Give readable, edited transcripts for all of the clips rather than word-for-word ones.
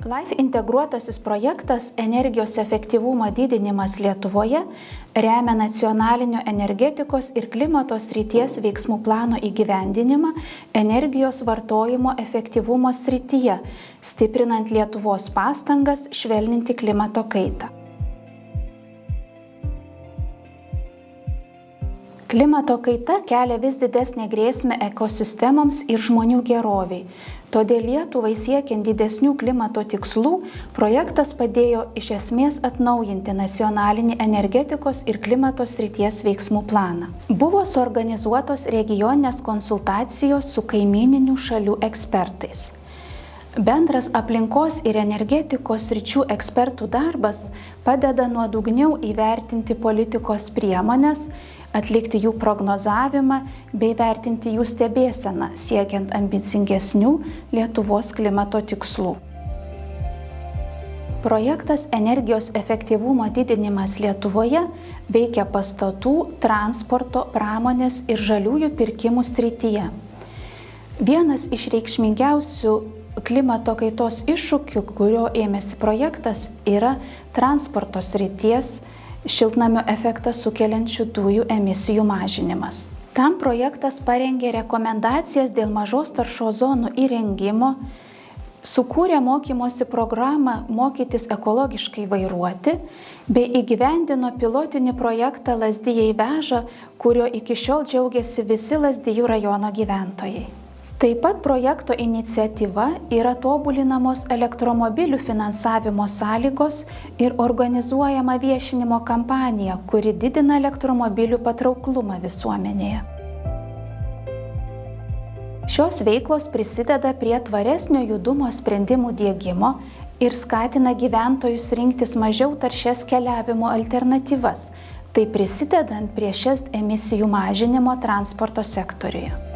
LIFE integruotasis projektas energijos efektyvumo didinimas Lietuvoje remia nacionalinio energetikos ir klimato srities veiksmų plano įgyvendinimą energijos vartojimo efektyvumo srityje, stiprinant Lietuvos pastangas švelninti klimato kaitą. Klimato kaita kelia vis didesnę grėsmę ekosistemoms ir žmonių geroviai. Todėl Lietuvai siekiant didesnių klimato tikslų, projektas padėjo iš esmės atnaujinti nacionalinį energetikos ir klimato srities veiksmų planą. Buvo suorganizuotos regioninės konsultacijos su kaimyninių šalių ekspertais. Bendras aplinkos ir energetikos sričių ekspertų darbas padeda nuodugniau įvertinti politikos priemones, atlikti jų prognozavimą bei vertinti jų stebėseną, siekiant ambicingesnių Lietuvos klimato tikslų. Projektas energijos efektyvumo didinimas Lietuvoje veikia pastatų, transporto, pramonės ir žaliųjų pirkimų srityje. Vienas iš reikšmingiausių klimato kaitos iššūkių, kurio ėmėsi projektas, yra transporto srities šiltnamio efektą sukeliančių dujų emisijų mažinimas. Tam projektas parengė rekomendacijas dėl mažos taršos zonų įrengimo, sukūrė mokymosi programą mokytis ekologiškai vairuoti bei įgyvendino pilotinį projektą Lazdijai veža, kurio iki šiol džiaugiasi visi Lazdijų rajono gyventojai. Taip pat projekto iniciatyva yra tobulinamos elektromobilių finansavimo sąlygos ir organizuojama viešinimo kampanija, kuri didina elektromobilių patrauklumą visuomenėje. Šios veiklos prisideda prie tvaresnio judumo sprendimų diegimo ir skatina gyventojus rinktis mažiau taršias keliavimo alternatyvas, tai prisidedant prie šias emisijų mažinimo transporto sektoriuje.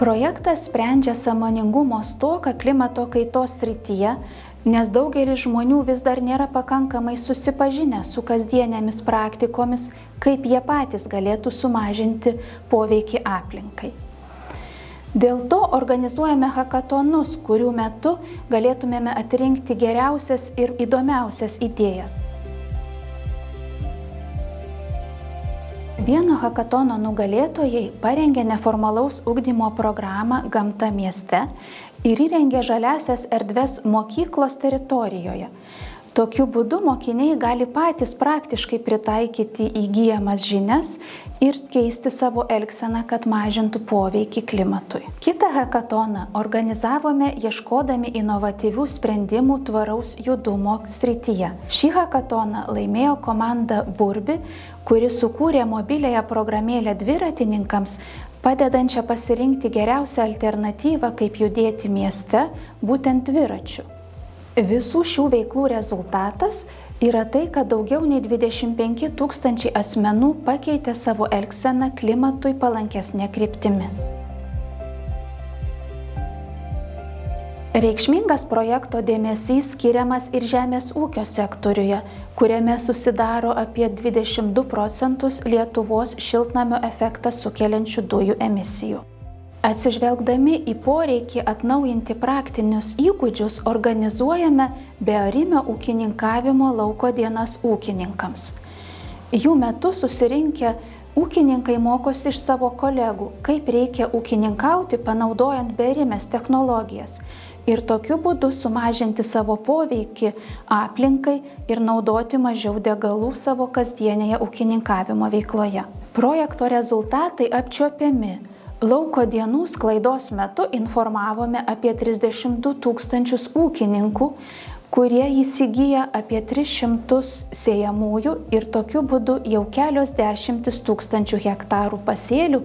Projektas sprendžia sąmoningumo stoką klimato kaitos srityje, nes daugelis žmonių vis dar nėra pakankamai susipažinę su kasdienėmis praktikomis, kaip jie patys galėtų sumažinti poveikį aplinkai. Dėl to organizuojame hakatonus, kurių metu galėtumėme atrinkti geriausias ir įdomiausias idėjas. Vieno hakatono nugalėtojai parengė neformalaus ugdymo programą Gamta mieste ir įrengė žaliasias erdves mokyklos teritorijoje. Tokiu būdu mokiniai gali patys praktiškai pritaikyti įgyjamas žinias ir keisti savo elgseną, kad mažintų poveikį klimatui. Kitą hakatoną organizavome ieškodami inovatyvių sprendimų tvaraus judumo srityje. Šį hakatoną laimėjo komanda Burbi, kuri sukūrė mobiliąją programėlę dviratininkams, padedančią pasirinkti geriausią alternatyvą, kaip judėti mieste, būtent dviračiu. Visų šių veiklų rezultatas yra tai, kad daugiau nei 25 000 asmenų pakeitė savo elgseną klimatui palankesne kryptimi. Reikšmingas projekto dėmesys skiriamas ir žemės ūkio sektoriuje, kuriame susidaro apie 22% Lietuvos šiltnamio efektą sukeliančių dujų emisijų. Atsižvelgdami į poreikį atnaujinti praktinius įgūdžius, organizuojame bearimio ūkininkavimo lauko dienas ūkininkams. Jų metu susirinkę ūkininkai mokosi iš savo kolegų, kaip reikia ūkininkauti panaudojant bearimės technologijas ir tokiu būdu sumažinti savo poveikį aplinkai ir naudoti mažiau degalų savo kasdienėje ūkininkavimo veikloje. Projekto rezultatai apčiuopiami. Lauko dienų sklaidos metu informavome apie 32 000 ūkininkų, kurie įsigyja apie 300 sėjamųjų ir tokiu būdu jau kelios dešimtis tūkstančių hektarų pasėlių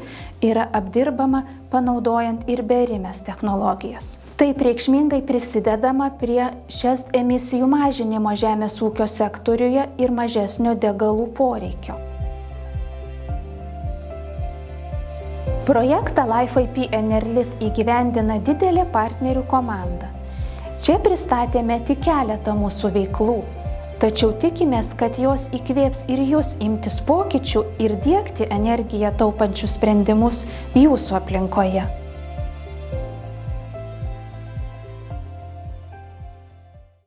yra apdirbama panaudojant ir bearimės technologijas. Taip reikšmingai prisidedama prie šias emisijų mažinimo žemės ūkio sektoriuje ir mažesnio degalų poreikio. Projektą LIFE IP Enerlit įgyvendina didelė partnerių komanda. Čia pristatėme tik keletą mūsų veiklų, tačiau tikimės, kad jos įkvėps ir jūs imtis pokyčių ir diegti energiją taupančius sprendimus jūsų aplinkoje.